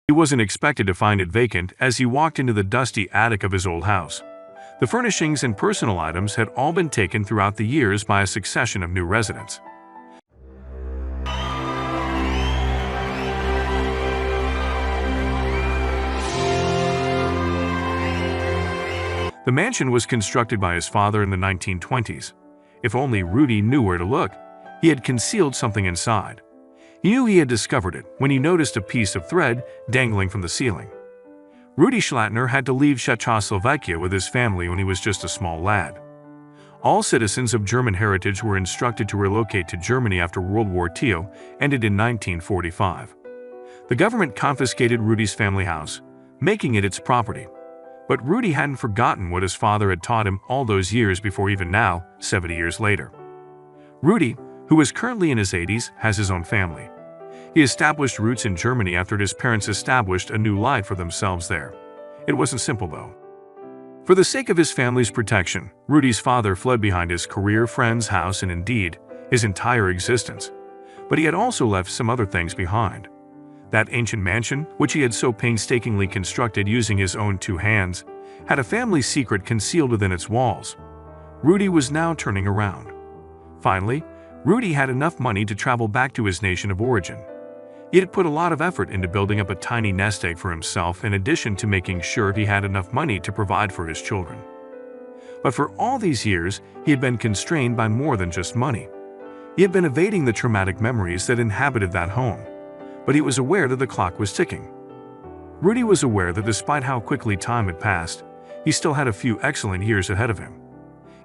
He wasn't expected to find it vacant as he walked into the dusty attic of his old house. The furnishings and personal items had all been taken throughout the years by a succession of new residents. The mansion was constructed by his father in the 1920s. If only Rudy knew where to look. He had concealed something inside. He knew he had discovered it when he noticed a piece of thread dangling from the ceiling. Rudy Schlattner had to leave Czechoslovakia with his family when he was just a small lad. All citizens of German heritage were instructed to relocate to Germany after World War II ended in 1945. The government confiscated Rudy's family house, making it its property. But Rudy hadn't forgotten what his father had taught him all those years before, even now, 70 years later. Rudy, who is currently in his 80s, has his own family. He established roots in Germany after his parents established a new life for themselves there. It wasn't simple, though. For the sake of his family's protection, Rudy's father fled behind his career, friends, house, and indeed, his entire existence. But he had also left some other things behind. That ancient mansion, which he had so painstakingly constructed using his own two hands, had a family secret concealed within its walls. Rudy was now turning around. Finally, Rudy had enough money to travel back to his nation of origin. He had put a lot of effort into building up a tiny nest egg for himself in addition to making sure he had enough money to provide for his children. But for all these years, he had been constrained by more than just money. He had been evading the traumatic memories that inhabited that home. But he was aware that the clock was ticking. Rudy was aware that despite how quickly time had passed, he still had a few excellent years ahead of him.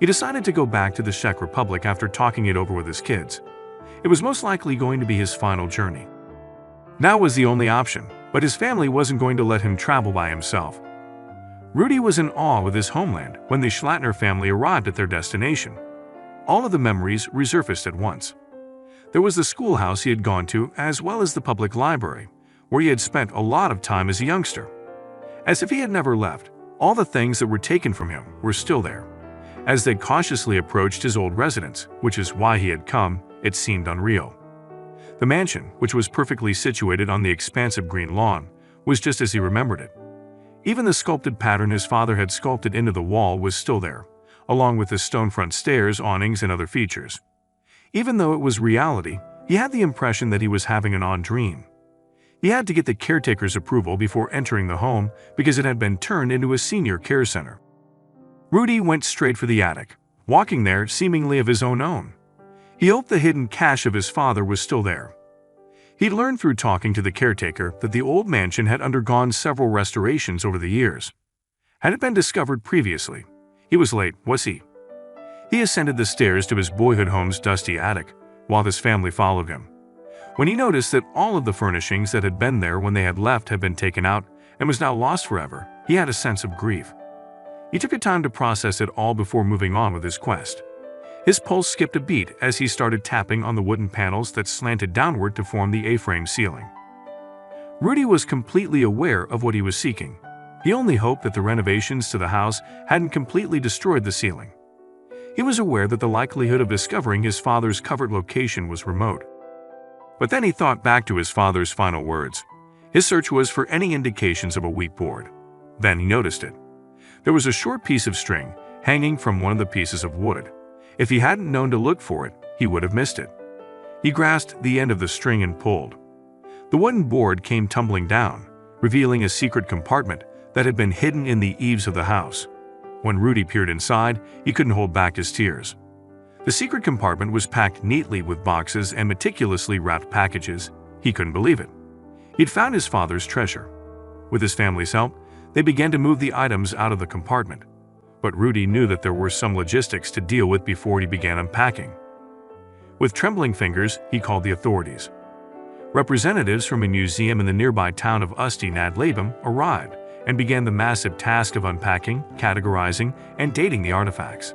He decided to go back to the Czech Republic after talking it over with his kids. It was most likely going to be his final journey. Now was the only option, but his family wasn't going to let him travel by himself. Rudy was in awe with his homeland when the Schlattner family arrived at their destination. All of the memories resurfaced at once. There was the schoolhouse he had gone to, as well as the public library, where he had spent a lot of time as a youngster. As if he had never left, all the things that were taken from him were still there. As they cautiously approached his old residence, which is why he had come, it seemed unreal. The mansion, which was perfectly situated on the expansive green lawn, was just as he remembered it. Even the sculpted pattern his father had sculpted into the wall was still there, along with the stone front stairs, awnings, and other features. Even though it was reality, he had the impression that he was having an odd dream. He had to get the caretaker's approval before entering the home because it had been turned into a senior care center. Rudy went straight for the attic, walking there seemingly of his own. He hoped the hidden cache of his father was still there. He'd learned through talking to the caretaker that the old mansion had undergone several restorations over the years. Had it been discovered previously? He was late, was he? He ascended the stairs to his boyhood home's dusty attic, while his family followed him. When he noticed that all of the furnishings that had been there when they had left had been taken out and was now lost forever, he had a sense of grief. He took a time to process it all before moving on with his quest. His pulse skipped a beat as he started tapping on the wooden panels that slanted downward to form the A-frame ceiling. Rudy was completely aware of what he was seeking. He only hoped that the renovations to the house hadn't completely destroyed the ceiling. He was aware that the likelihood of discovering his father's covered location was remote. But then he thought back to his father's final words. His search was for any indications of a weak board. Then he noticed it. There was a short piece of string hanging from one of the pieces of wood. If he hadn't known to look for it, he would have missed it. He grasped the end of the string and pulled. The wooden board came tumbling down, revealing a secret compartment that had been hidden in the eaves of the house. When Rudy peered inside, he couldn't hold back his tears. The secret compartment was packed neatly with boxes and meticulously wrapped packages. He couldn't believe it. He'd found his father's treasure. With his family's help, they began to move the items out of the compartment. But Rudy knew that there were some logistics to deal with before he began unpacking. With trembling fingers, he called the authorities. Representatives from a museum in the nearby town of Ústí nad Labem arrived and began the massive task of unpacking, categorizing, and dating the artifacts.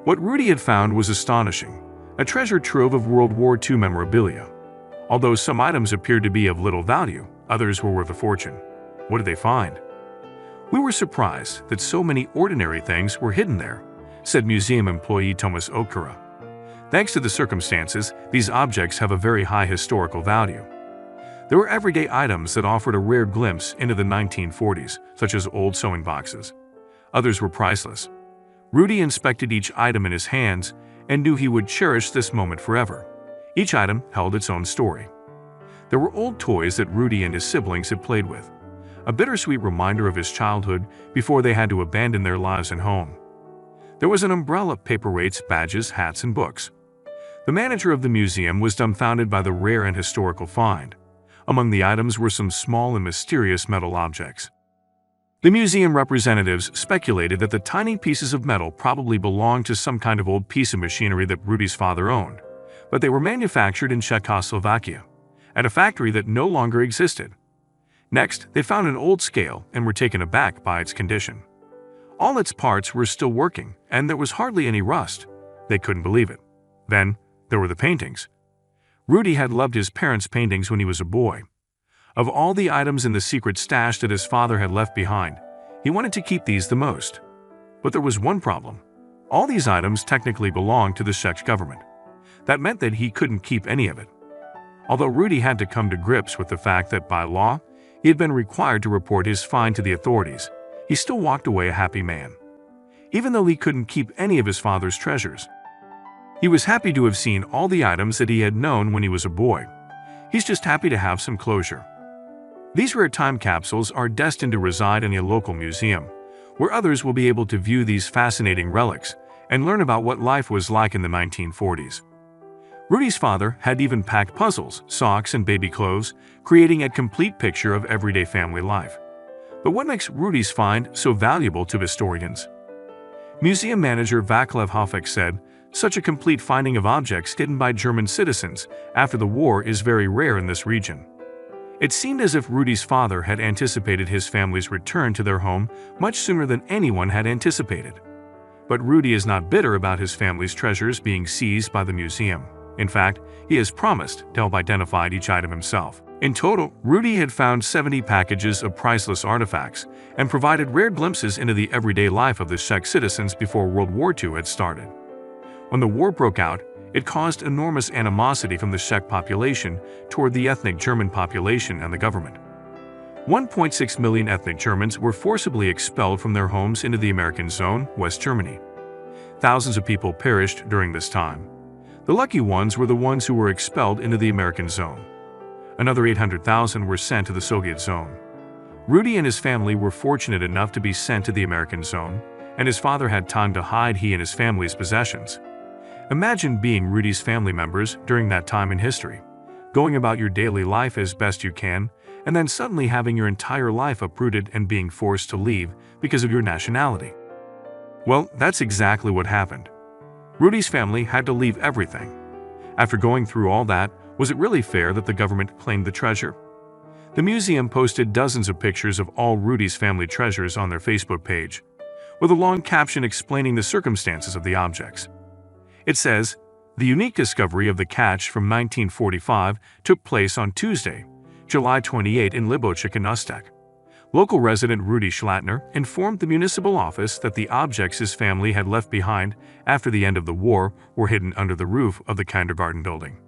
What Rudy had found was astonishing, a treasure trove of World War II memorabilia. Although some items appeared to be of little value, others were worth a fortune. What did they find? "We were surprised that so many ordinary things were hidden there," said museum employee Thomas Okura. "Thanks to the circumstances, these objects have a very high historical value." There were everyday items that offered a rare glimpse into the 1940s, such as old sewing boxes. Others were priceless. Rudy inspected each item in his hands and knew he would cherish this moment forever. Each item held its own story. There were old toys that Rudy and his siblings had played with, a bittersweet reminder of his childhood before they had to abandon their lives and home. There was an umbrella, paperweights, badges, hats, and books. The manager of the museum was dumbfounded by the rare and historical find. Among the items were some small and mysterious metal objects. The museum representatives speculated that the tiny pieces of metal probably belonged to some kind of old piece of machinery that Rudy's father owned, but they were manufactured in Czechoslovakia, at a factory that no longer existed. Next, they found an old scale and were taken aback by its condition. All its parts were still working, and there was hardly any rust. They couldn't believe it. Then, there were the paintings. Rudy had loved his parents' paintings when he was a boy. Of all the items in the secret stash that his father had left behind, he wanted to keep these the most. But there was one problem. All these items technically belonged to the Czech government. That meant that he couldn't keep any of it. Although Rudy had to come to grips with the fact that by law, he had been required to report his find to the authorities, he still walked away a happy man. Even though he couldn't keep any of his father's treasures, he was happy to have seen all the items that he had known when he was a boy. He's just happy to have some closure. These rare time capsules are destined to reside in a local museum, where others will be able to view these fascinating relics and learn about what life was like in the 1940s. Rudy's father had even packed puzzles, socks, and baby clothes, creating a complete picture of everyday family life. But what makes Rudy's find so valuable to historians? Museum manager Vaclav Hofek said, "Such a complete finding of objects hidden by German citizens after the war is very rare in this region." It seemed as if Rudy's father had anticipated his family's return to their home much sooner than anyone had anticipated. But Rudy is not bitter about his family's treasures being seized by the museum. In fact, he has promised to help identify each item himself. In total, Rudy had found 70 packages of priceless artifacts and provided rare glimpses into the everyday life of the Czech citizens before World War II had started. When the war broke out, it caused enormous animosity from the Czech population toward the ethnic German population and the government. 1.6 million ethnic Germans were forcibly expelled from their homes into the American Zone, West Germany. Thousands of people perished during this time. The lucky ones were the ones who were expelled into the American Zone. Another 800,000 were sent to the Soviet Zone. Rudy and his family were fortunate enough to be sent to the American Zone, and his father had time to hide he and his family's possessions. Imagine being Rudy's family members during that time in history, going about your daily life as best you can, and then suddenly having your entire life uprooted and being forced to leave because of your nationality. Well, that's exactly what happened. Rudy's family had to leave everything. After going through all that, was it really fair that the government claimed the treasure? The museum posted dozens of pictures of all Rudy's family treasures on their Facebook page, with a long caption explaining the circumstances of the objects. It says, "The unique discovery of the catch from 1945 took place on Tuesday, July 28 in Liboček and Ustek. Local resident Rudy Schlatner informed the municipal office that the objects his family had left behind after the end of the war were hidden under the roof of the kindergarten building."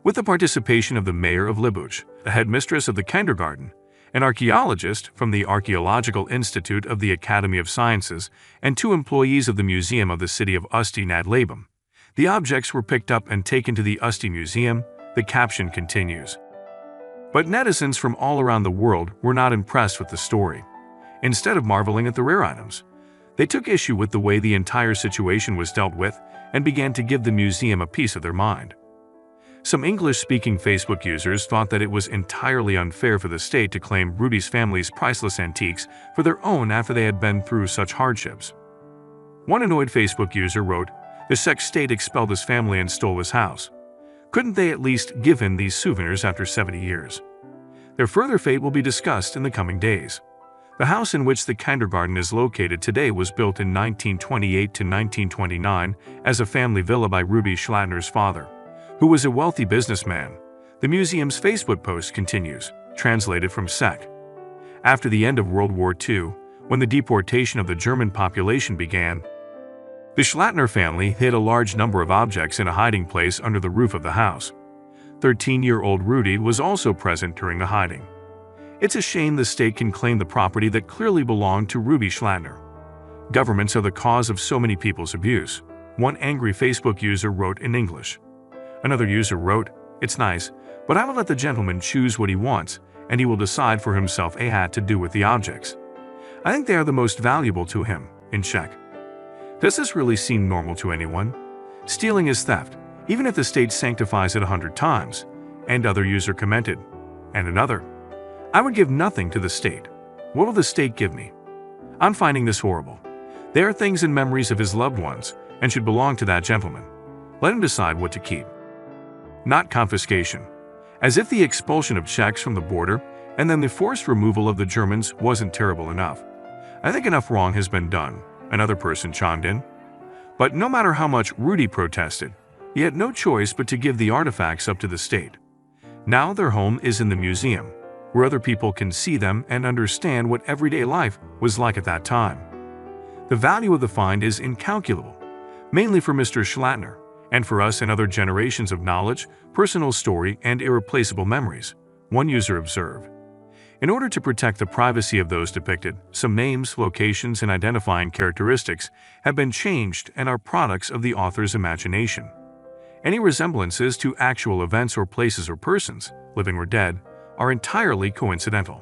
With the participation of the mayor of Liboč, the headmistress of the kindergarten, an archaeologist from the Archaeological Institute of the Academy of Sciences, and 2 employees of the Museum of the City of Ústí nad Labem, the objects were picked up and taken to the Ústí Museum, the caption continues. But netizens from all around the world were not impressed with the story. Instead of marveling at the rare items, they took issue with the way the entire situation was dealt with and began to give the museum a piece of their mind. Some English-speaking Facebook users thought that it was entirely unfair for the state to claim Rudy's family's priceless antiques for their own after they had been through such hardships. One annoyed Facebook user wrote, "The Czech state expelled his family and stole his house. Couldn't they at least give him these souvenirs after 70 years? Their further fate will be discussed in the coming days. The house in which the kindergarten is located today was built in 1928 to 1929 as a family villa by Rudy Schlatner's father, who was a wealthy businessman." The museum's Facebook post continues, translated from Czech. After the end of World War II, when the deportation of the German population began, the Schlatner family hid a large number of objects in a hiding place under the roof of the house. 13-year-old Rudy was also present during the hiding. It's a shame the state can claim the property that clearly belonged to Ruby Schlattner. Governments are the cause of so many people's abuse, one angry Facebook user wrote in English. Another user wrote, "It's nice, but I will let the gentleman choose what he wants, and he will decide for himself a hat to do with the objects. I think they are the most valuable to him," in Czech. Does this really seem normal to anyone? Stealing is theft, even if the state sanctifies it 100 times. And other user commented. And another, "I would give nothing to the state. What will the state give me? I'm finding this horrible. They are things and memories of his loved ones and should belong to that gentleman. Let him decide what to keep." Not confiscation. As if the expulsion of Czechs from the border and then the forced removal of the Germans wasn't terrible enough. "I think enough wrong has been done," another person chimed in. But no matter how much Rudy protested, he had no choice but to give the artifacts up to the state. Now their home is in the museum, where other people can see them and understand what everyday life was like at that time. The value of the find is incalculable, mainly for Mr. Schlattner, and for us and other generations of knowledge, personal story, and irreplaceable memories, one user observed. In order to protect the privacy of those depicted, some names, locations, and identifying characteristics have been changed and are products of the author's imagination. Any resemblances to actual events or places or persons, living or dead, are entirely coincidental.